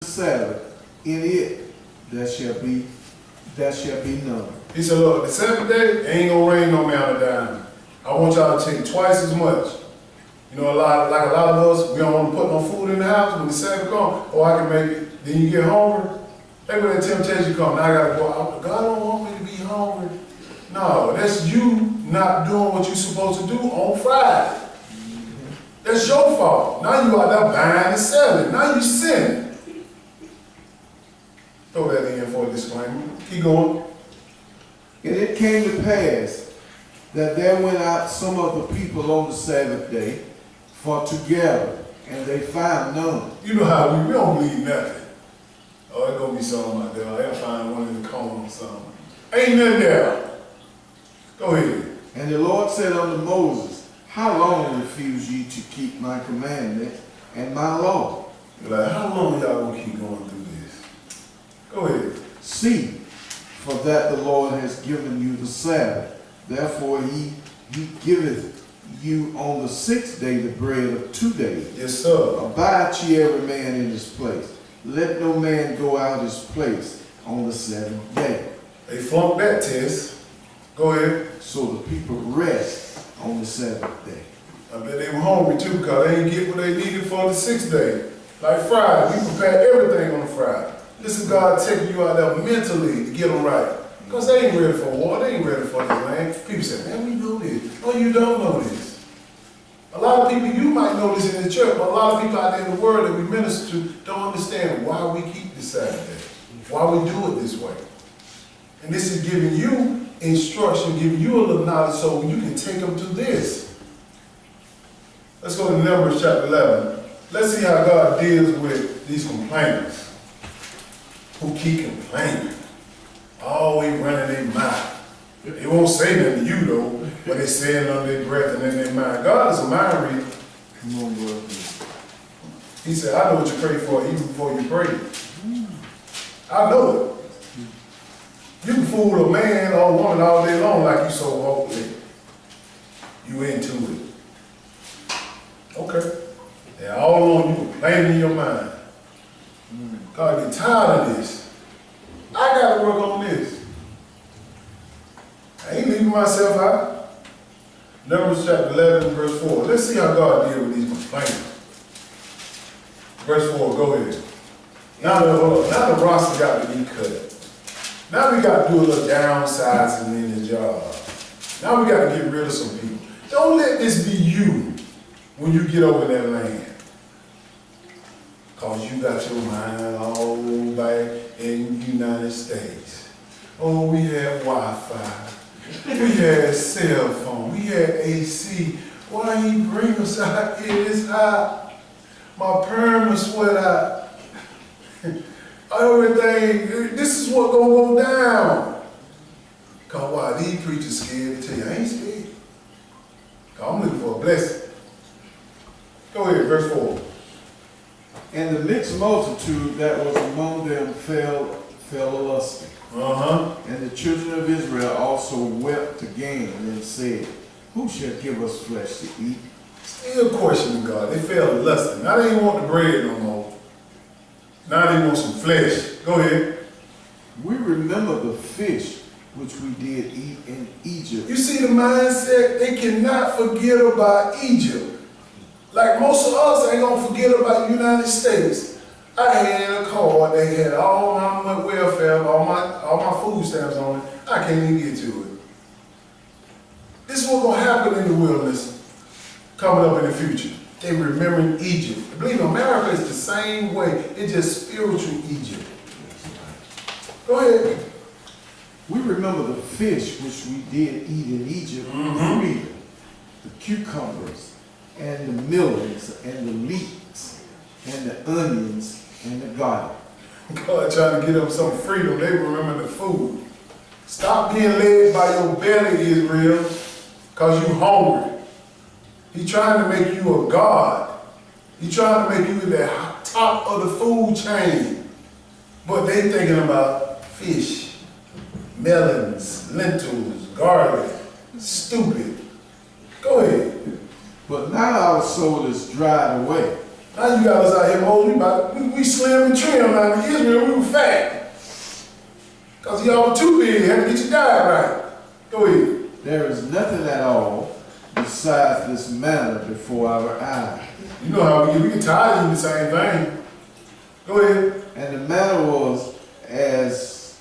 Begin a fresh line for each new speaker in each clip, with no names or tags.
Sabbath, in it there shall be none.
He said, look, the seventh day, ain't gonna rain no man a dime. I want y'all to take twice as much. You know, a lot of us, we don't want to put no food in the house. When the Sabbath comes, oh, I can make it. Then you get hungry. Maybe when that temptation comes, now I gotta go out. God don't want me to be hungry. No, that's you not doing what you're supposed to do on Friday. That's your fault. Now you out there buying and selling. Now you sinning. Throw that in for a disclaimer. Keep going.
And it came to pass that there went out some of the people on the Sabbath day for to gather, and they found none.
You know how we don't believe nothing. Oh, there's gonna be something out there. They'll find one in the corner or something. Ain't nothing there. Go ahead.
And the Lord said unto Moses, how long refuse ye to keep my commandments and my law?
You're like, how long y'all gonna keep going through this? Go ahead.
See, for that the Lord has given you the Sabbath. Therefore he giveth you on the sixth day the bread of 2 days.
Yes, sir.
Abide ye every man in his place. Let no man go out his place on the seventh day.
They flunked that test. Go ahead.
So the people rest on the seventh day.
I bet they were hungry too because they didn't get what they needed for the sixth day. Like Friday, we prepared everything on Friday. This is God taking you out there mentally to get them right. Because they ain't ready for war, they ain't ready for this land. People say, man, we know this. No, you don't know this. A lot of people, you might know this in the church, but a lot of people out there in the world that we minister to don't understand why we keep this Saturday, why we do it this way. And this is giving you instruction, giving you a little knowledge so you can take them to this. Let's go to Numbers chapter 11. Let's see how God deals with these complainers who keep complaining. Always running their mouth. They won't say nothing to you though, but they're saying under their breath and in their mind. God is a mind reader.
Come on, brother.
He said, I know what you pray for even before you pray. I know it. You can fool a man or a woman all day long like you so hopefully. You into it. Okay. And all along you complaining in your mind. God get tired of this. I gotta work on this. I ain't leaving myself out. Numbers chapter 11, verse 4. Let's see how God deals with these complainers. Verse 4, go ahead. Now the roster got to be cut. Now we got to do a little downsizing in the job. Now we got to get rid of some people. Don't let this be you when you get over that land. Because you got your mind all back in the United States. Oh, we had Wi-Fi. We had cell phone. We had AC. Why he bring us out here this hot? My perm is sweat out. Everything, this is what gonna go down. Cause why? These preachers scared to tell you, I ain't scared. Cause I'm looking for a blessing. Go ahead, verse 4.
And the mixed multitude that was among them fell lusting. And the children of Israel also wept again and said, who shall give us flesh to eat?
Still questioning God. They fell lusting. Now they ain't want the bread no more. Now they want some flesh. Go ahead.
We remember the fish which we did eat in Egypt.
You see the mindset? They cannot forget about Egypt. Like most of us ain't gonna forget about the United States. I had a card, they had all my welfare, all my food stamps on it. I can't even get to it. This is what's gonna happen in the wilderness coming up in the future. They remembering Egypt. Believe me, America is the same way. It's just spiritual Egypt. Go ahead.
We remember the fish which we did eat in Egypt, freedom, the cucumbers, and the millions, and the leeks, and the onions, and the garlic.
God trying to get them some freedom. They remember the food. Stop being led by your belly, Israel, because you hungry. He's trying to make you a God. He's trying to make you the top of the food chain. But they thinking about fish, melons, lentils, garlic. Stupid. Go ahead.
But now our soul is dried away.
Now you got us out here, Moses. We slim and trim now. In Israel, we were fat. Because y'all were too big. Had to get your diet right. Go ahead.
There is nothing at all besides this manna before our eyes.
You know how we get tired of eating the same thing. Go ahead.
And the manna was as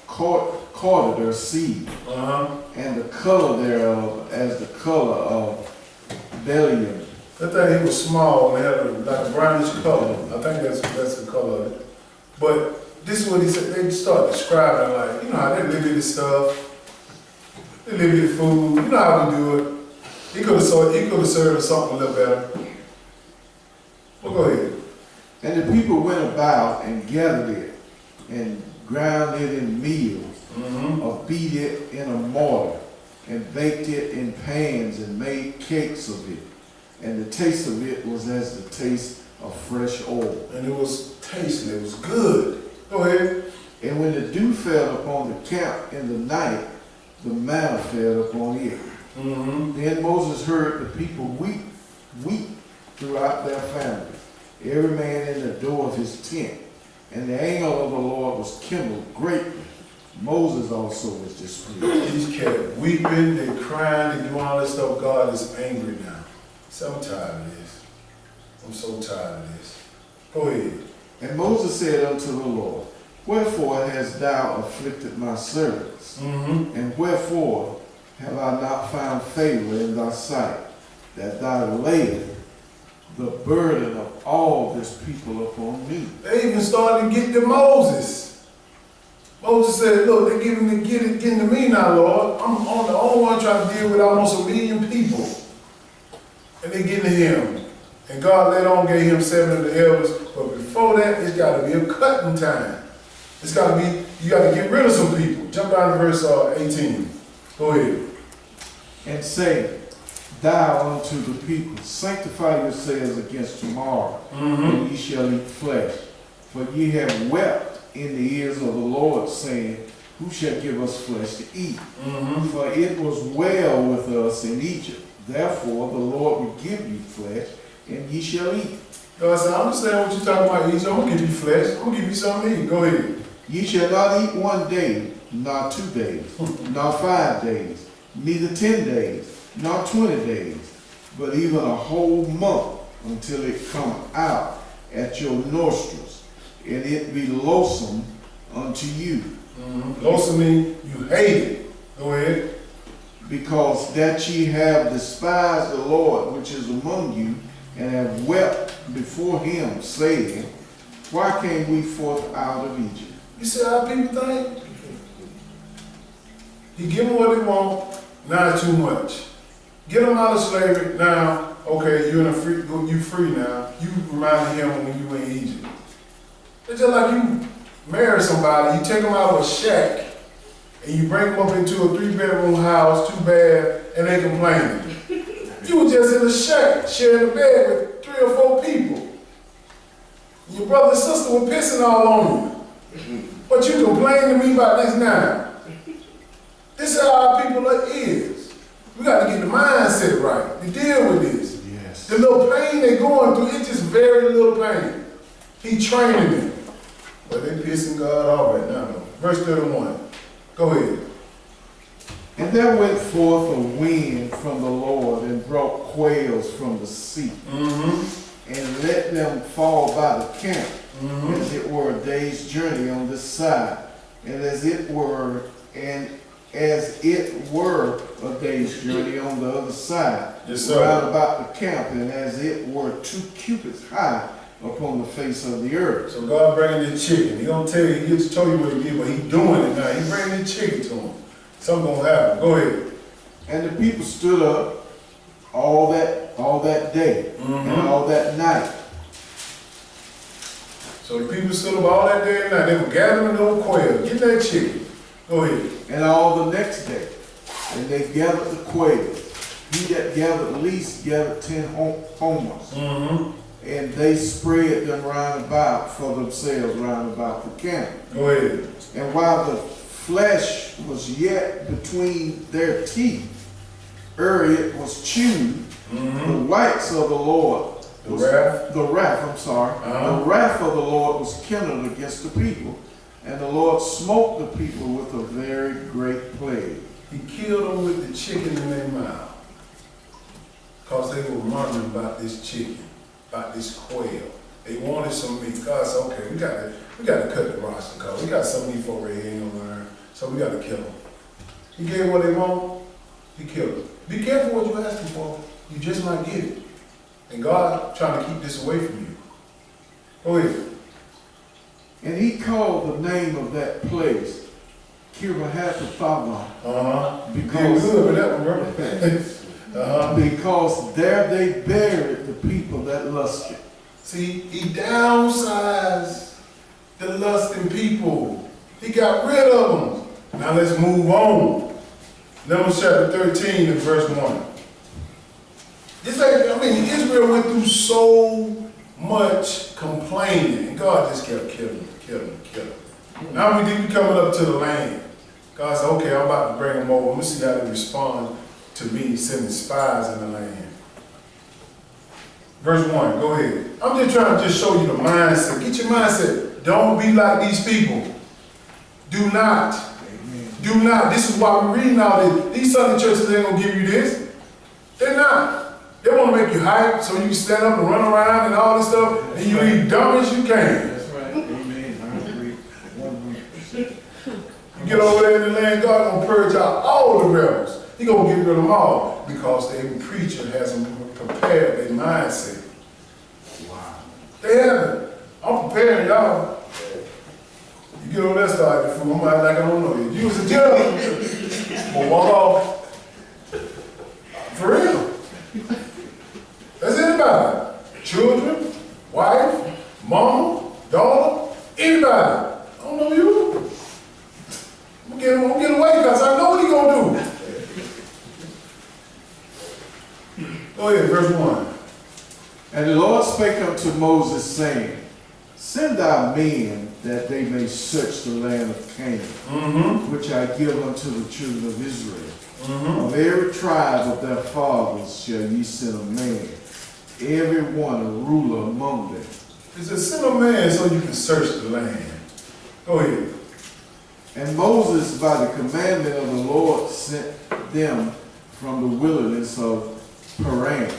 corded seed, and the color thereof as the color of bdellium.
That thing, it was small and had like a brownish color. I think that's the color of it. But this is what he said. They start describing, like, you know how they live with this stuff. They live with food. You know how we do it. He could have served us something a little better. Well, go ahead.
And the people went about and gathered it, and ground it in meal, or beat it in a mortar, and baked it in pans, and made cakes of it. And the taste of it was as the taste of fresh oil.
And it was tasty, it was good. Go ahead.
And when the dew fell upon the camp in the night, the manna fell upon it. Then Moses heard the people weep throughout their families, every man in the door of his tent. And the anger of the Lord was kindled greatly. Moses also was displeased.
These kept weeping, they crying, they doing all this stuff. God is angry now. So I'm tired of this. I'm so tired of this. Go ahead.
And Moses said unto the Lord, wherefore hast thou afflicted my servants? And wherefore have I not found favor in thy sight, that thou layest the burden of all this people upon me?
They even started to get to Moses. Moses said, look, they're getting to me now, Lord. I'm the only one trying to deal with almost 1 million people. And they getting to him. And God later on gave him 7 of the elders. But before that, it's got to be a cutting time. It's got to be, you got to get rid of some people. Jump down to verse 18. Go ahead.
And say, thou unto the people, sanctify yourselves against tomorrow, and ye shall eat flesh. For ye have wept in the ears of the Lord, saying, who shall give us flesh to eat? For it was well with us in Egypt. Therefore the Lord will give you flesh, and ye shall eat.
God said, I understand what you're talking about, Egypt. I'm going to give you flesh. I'm going to give you something to eat. Go ahead.
Ye shall not eat 1 day, nor 2 days, nor 5 days, neither 10 days, nor 20 days, but even a whole month, until it come out at your nostrils, and it be loathsome unto you.
Loathsome means you hate it. Go ahead.
Because that ye have despised the Lord which is among you, and have wept before him, saying, why came we forth out of Egypt?
You see how people think? He give them what they want, not too much. Get them out of slavery, now, okay, you free now. You reminded him when you were in Egypt. It's just like you marry somebody, you take them out of a shack, and you bring them up into a 3-bedroom house, 2 bath, and they complaining. You were just in a shack, sharing a bed with 3 or 4 people. Your brother and sister were pissing all on you. But you complain to me about this now. This is how our people is. We got to get the mindset right to deal with this.
Yes.
The little pain they're going through, it's just very little pain. He training them. But they pissing God off right now. Verse 31. Go ahead.
And there went forth a wind from the Lord, and brought quails from the sea, and let them fall by the camp, as it were a day's journey on this side, and as it were a day's journey on the other side, round about the camp, and as it were 2 cubits high upon the face of the earth.
So God bringing this chicken. He don't tell you, he just told you what he did, but he doing it now. He bringing this chicken to him. Something gonna happen. Go ahead.
And the people stood up all that day and all that night.
So the people stood up all that day and night. They were gathering the old quail. Get that chicken. Go ahead.
And all the next day, and they gathered the quails. He that gathered least gathered 10 homers. And they spread them round about for themselves round about the camp.
Go ahead.
And while the flesh was yet between their teeth, ere it was chewed, the whites of the Lord
The wrath?
The wrath, I'm sorry. The wrath of the Lord was kindled against the people, and the Lord smote the people with a very great plague.
He killed them with the chicken in their mouth. Because they were murmuring about this chicken, about this quail. They wanted some meat. God said, okay, we got to cut the roster, because we got some meat for Ray, he ain't gonna learn. So we got to kill them. He gave what they want, he killed them. Be careful what you're asking for. You just might get it. And God trying to keep this away from you. Go ahead.
And he called the name of that place Kirjath-Arba, because
good with that one,
because there they buried the people that lusted.
See, he downsized the lusting people. He got rid of them. Now let's move on. Numbers chapter 13 and verse 1. Israel went through so much complaining, and God just kept killing. Now we coming up to the land. God said, okay, I'm about to bring them over. I'm going to see how they respond to me sending spies in the land. Verse 1, go ahead. I'm just trying to show you the mindset. Get your mindset. Don't be like these people. Do not. Amen. Do not. This is why we're reading all this. These Sunday churches ain't going to give you this. They're not. They want to make you hype so you can stand up and run around and all this stuff, and you be dumb as you can.
That's right. Amen. I agree. 100%.
You get over there in the land, God gonna purge out all the rebels. He gonna get rid of them all because the preacher has them prepared their mindset. Wow. They haven't. I'm preparing y'all. You get over there, start the fool. I'm like I don't know you. You was a judge. Well, walk off. For real. That's anybody. Children, wife, mama, daughter, anybody. I don't know you. I'm gonna get away because I know what he's gonna do. Go ahead, verse 1.
And the Lord spake unto Moses, saying, Send thy men that they may search the land of Canaan, which I give unto the children of Israel. Of every tribe of their fathers shall ye send a man, every one a ruler among them.
It's a send a man so you can search the land. Go ahead.
And Moses, by the commandment of the Lord, sent them from the wilderness of Paran.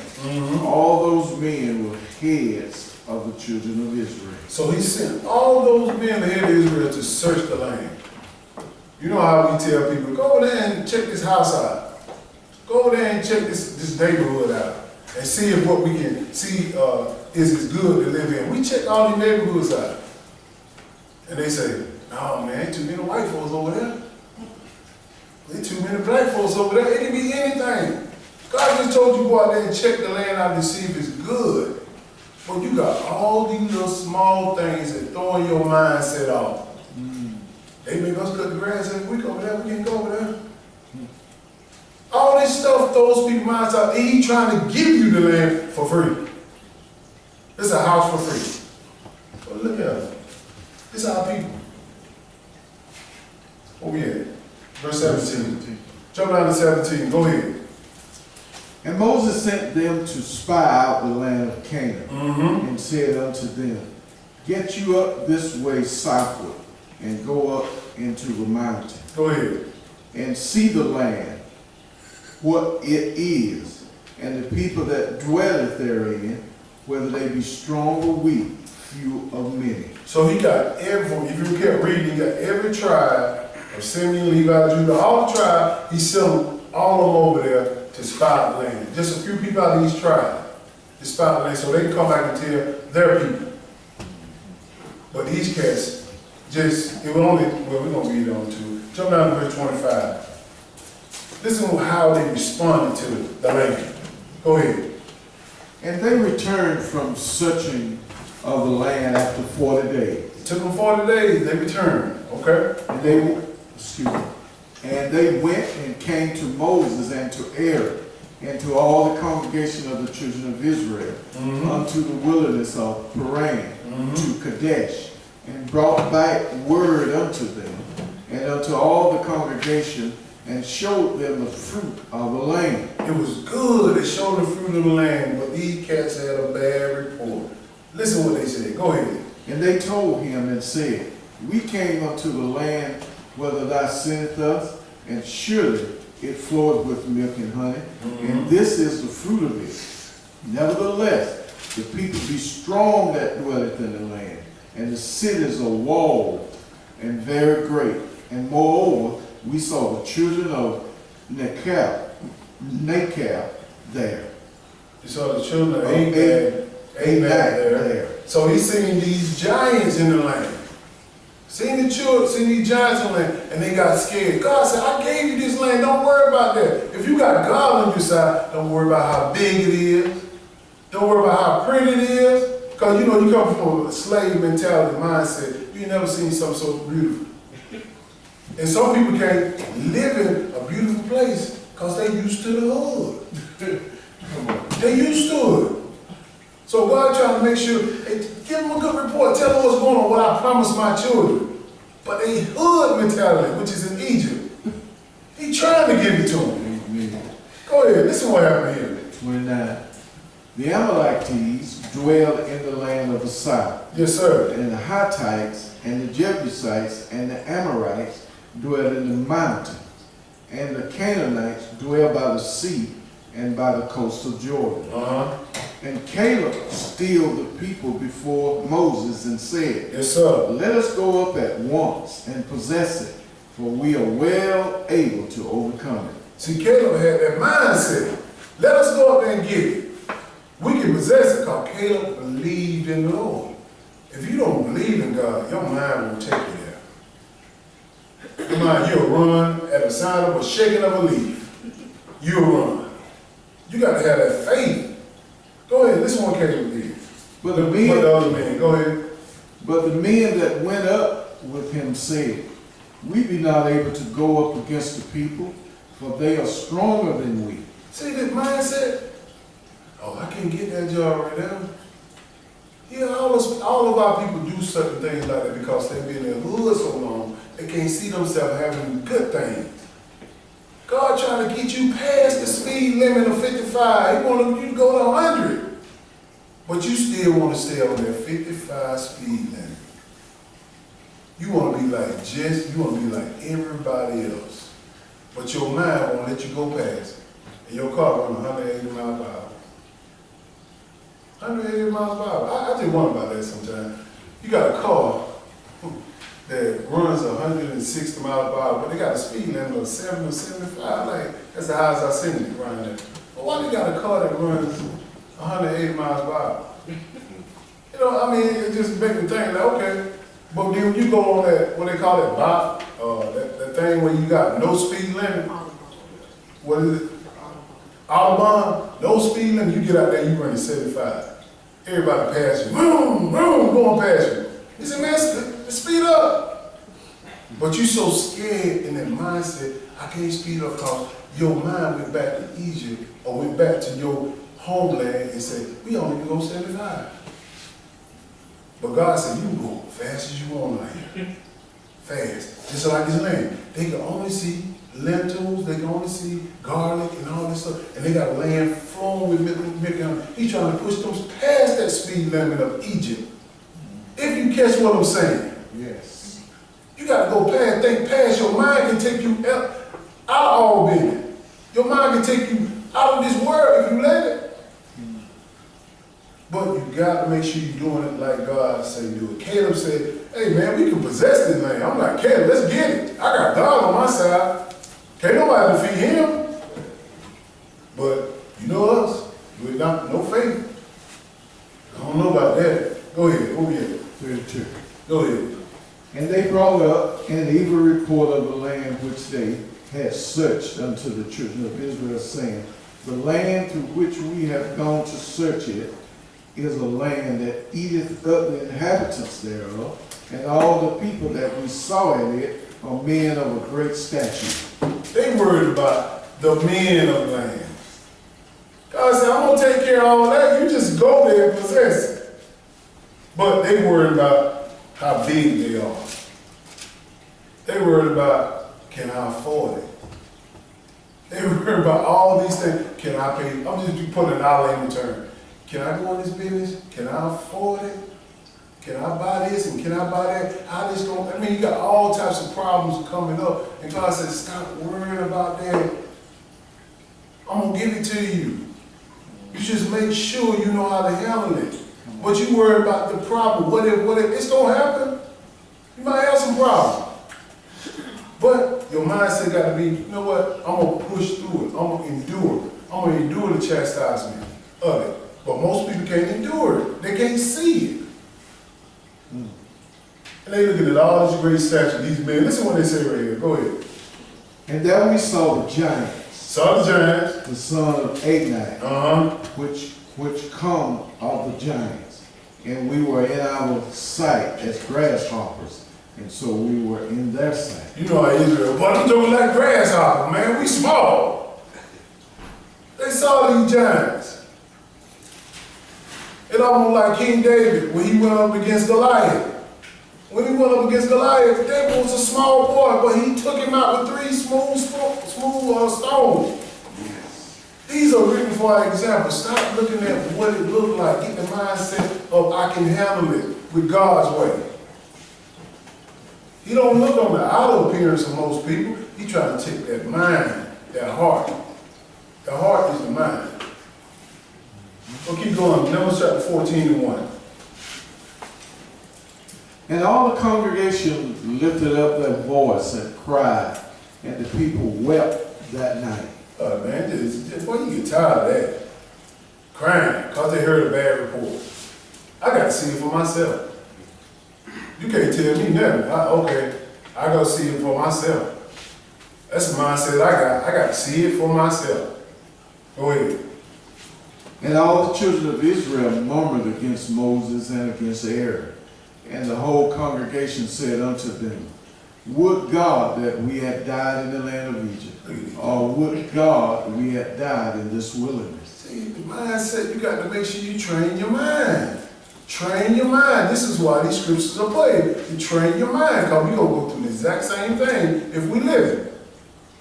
All those men were heads of the children of Israel.
So he sent all those men ahead of Israel to search the land. You know how we tell people, go over there and check this house out. Go over there and check this neighborhood out. And see if what we can see is good to live in. We check all these neighborhoods out. And they say, no man, too many white folks over there. There's too many black folks over there. It can be anything. God just told you to go out there and check the land out to see if it's good. But you got all these little small things that throwing your mindset off. They make us cut the grass every week over there. We can't go over there. All this stuff throws people's minds out. He trying to give you the land for free. It's a house for free. But look at it. It's our people. Oh yeah. Verse 17. Jump down to 17. Go ahead.
And Moses sent them to spy out the land of Canaan, and said unto them, Get you up this way southward, and go up into the mountain.
Go ahead.
And see the land, what it is, and the people that dwelleth therein, whether they be strong or weak, few or many.
So he got if you kept reading, he got every tribe of Simeon, Levi, Judah, all the tribe, he sent them all of them over there to spy the land. Just a few people out of each tribe to spy the land so they can come back and tell their people. But these cats we're going to read on to. Jump down to verse 25. Listen to how they responded to the land. Go ahead.
And they returned from searching of the land after 40 days.
It took them 40 days, they returned. Okay?
And they went and came to Moses and to Aaron and to all the congregation of the children of Israel unto the wilderness of Paran to Kadesh, and brought back word unto them and unto all the congregation and showed them the fruit of the land.
It was good. It showed the fruit of the land, but these cats had a bad report. Listen what they said. Go ahead.
And they told him and said, We came unto the land whither thou sentest us, and surely it floweth with milk and honey, and this is the fruit of it. Nevertheless, the people be strong that dwelleth in the land, and the cities are walled and very great. And moreover, we saw the children of Nakab there.
You saw the children of Anak there. So he's seen these giants in the land. Seen the children, seen these giants in the land, and they got scared. God said, I gave you this land, don't worry about that. If you got God on your side, don't worry about how big it is. Don't worry about how pretty it is. Because you know, you come from a slave mentality mindset. You ain't never seen something so beautiful. And some people can't live in a beautiful place because they used to the hood. They used to it. So God trying to make sure, hey, give them a good report, tell them what's going on, what I promised my children. But they hood mentality, which is in Egypt. He trying to give it to them. Go ahead, listen what happened here.
29. The Amalekites dwell in the land of the south.
Yes, sir.
And the Hittites and the Jebusites and the Amorites dwell in the mountains. And the Canaanites dwell by the sea and by the coast of Jordan. And Caleb stilled the people before Moses and said,
Yes, sir.
Let us go up at once and possess it, for we are well able to overcome it.
See, Caleb had that mindset. Let us go up there and get it. We can possess it because Caleb believed in the Lord. If you don't believe in God, your mind won't take you there. Your mind, you'll run at the sound of a shaking of a leaf. You'll run. You got to have that faith. Go ahead, listen what Caleb did.
But
the other man, go ahead.
But the men that went up with him said, We be not able to go up against the people, for they are stronger than we.
See this mindset? Oh, I can't get that job right now. Yeah, all of our people do certain things like that because they've been in the hood so long, they can't see themselves having good things. God trying to get you past the speed limit of 55. He want you to go to 100. But you still want to stay on that 55 speed limit. You want to be like you want to be like everybody else. But your mind won't let you go past it. And your car runs 180 miles per hour. 180 miles per hour. I just wonder about that sometimes. You got a car that runs 160 miles per hour, but they got a speed limit of 70 or 75. Like, that's the highest I've seen it around there. But why they got a car that runs 180 miles per hour? You know, I mean, it just makes me think, like, okay. But then when you go on that, what they call it, bot, that thing where you got no speed limit. What is it? Autobahn, no speed limit, you get out there, you running 75. Everybody pass you, boom, boom, going past you. He said, man, speed up. But you so scared in that mindset, I can't speed up because your mind went back to Egypt or went back to your homeland and said, we only can go 75. But God said, you can go fast as you want out here. Fast. Just like his land. They can only see lentils, they can only see garlic and all this stuff. And they got land flowing with milk. He's trying to push them past that speed limit of Egypt. If you catch what I'm saying.
Yes.
You got to go past, think past. Your mind can take you out of all business. Your mind can take you out of this world if you let it. But you got to make sure you're doing it like God said do it. Caleb said, hey man, we can possess this land. I'm like, Caleb, let's get it. I got God on my side. Can't nobody defeat him. But you know us, with no faith. I don't know about that. Go ahead, over here.
32.
Go ahead.
And they brought up an evil report of the land which they had searched unto the children of Israel, saying, The land through which we have gone to search it is a land that eateth up the inhabitants thereof, and all the people that we saw in it are men of a great stature.
They worried about the men of the land. God said, I'm going to take care of all that. You just go there and possess it. But they worried about how big they are. They worried about, can I afford it? They worry about all these things. Can I pay? I'm just putting $1 in return. Can I go in this business? Can I afford it? Can I buy this and can I buy that? How this going? I mean, you got all types of problems coming up. And God says, stop worrying about that. I'm going to give it to you. You just make sure you know how to handle it. But you worry about the problem. What if it's going to happen? You might have some problems. But your mindset got to be, you know what? I'm going to push through it. I'm going to endure. I'm going to endure the chastisement of it. But most people can't endure it. They can't see it. And they looking at all this great stature, these men. Listen what they say right here. Go ahead.
And there we saw the giants,
Saw the giants.
the son of Anak, which come of the giants. And we were in our sight as grasshoppers, and so we were in their sight.
You know how Israel, but I'm doing like grasshopper, man. We small. They saw these giants. It almost like King David when he went up against Goliath. When he went up against Goliath, David was a small boy, but he took him out with 3 smooth stones. These are written for our example. Stop looking at what it looked like. Get the mindset of I can handle it with God's way. He don't look on the outer appearance of most people. He trying to take that mind, that heart. The heart is the mind. We'll keep going. Numbers chapter 14:1.
And all the congregation lifted up their voice and cried, and the people wept that night.
Man, boy, you get tired of that. Crying because they heard a bad report. I got to see it for myself. You can't tell me nothing. I got to see it for myself. That's the mindset I got. I got to see it for myself. Go ahead.
And all the children of Israel murmured against Moses and against Aaron. And the whole congregation said unto them, would God that we had died in the land of Egypt, or would God we had died in this wilderness?
See, the mindset, you got to make sure you train your mind. Train your mind. This is why these scriptures are played. You train your mind, because we're going to go through the exact same thing if we live it.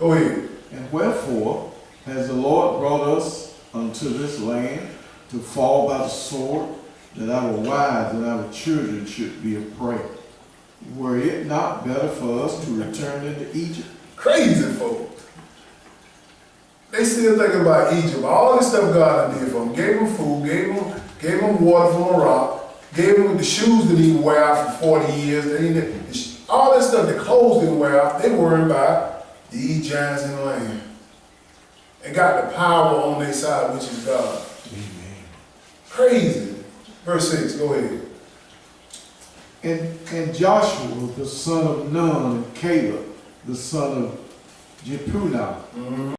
Go ahead.
And wherefore has the Lord brought us unto this land to fall by the sword, that our wives and our children should be a prey? Were it not better for us to return into Egypt?
Crazy folks. They still thinking about Egypt. All this stuff God did for them. Gave them food, gave them water from a rock, gave them the shoes that he wear out for 40 years. All this stuff, the clothes didn't wear out. They worried about these giants in the land. They got the power on their side, which is God.
Amen.
Crazy. Verse 6, go ahead.
And Joshua, the son of Nun, and Caleb, the son of Jephunneh,